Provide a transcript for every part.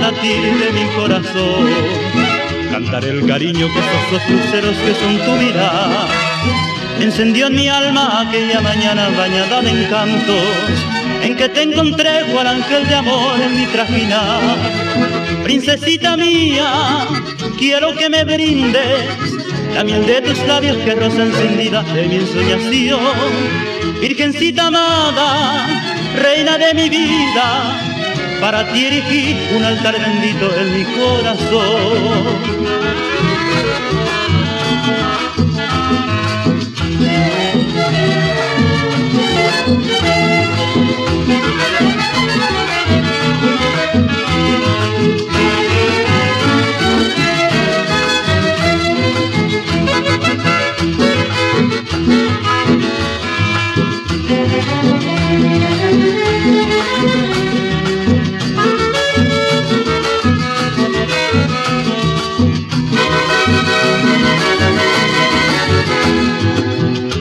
latir de mi corazón. Cantaré el cariño que esos dos luceros que son tu mirada encendió en mi alma aquella mañana bañada de encantos, en que te encontré cual ángel de amor en mi trajinar. Princesita mía, quiero que me brindes la miel de tus labios que rosa encendida de mi ensoñación. Virgencita amada, reina de mi vida, para ti erigí un altar bendito en mi corazón.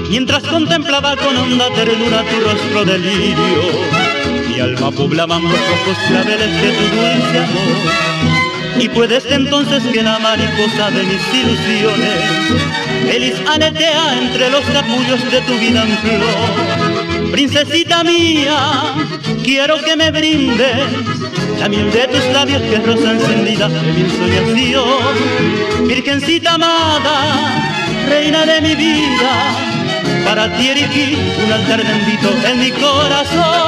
Mientras contemplaba con honda ternura tu rostro de lirio, mi alma poblaban los ojos claveles de tu dulce amor. Y fue desde entonces que la mariposa de mis ilusiones feliz aletea entre los capullos de tu vida en flor. Princesita mía, quiero que me brindes la miel de tus labios que es rosa encendida de mi ensoñación. Virgencita amada, reina de mi vida, para ti erigí un altar bendito en mi corazón.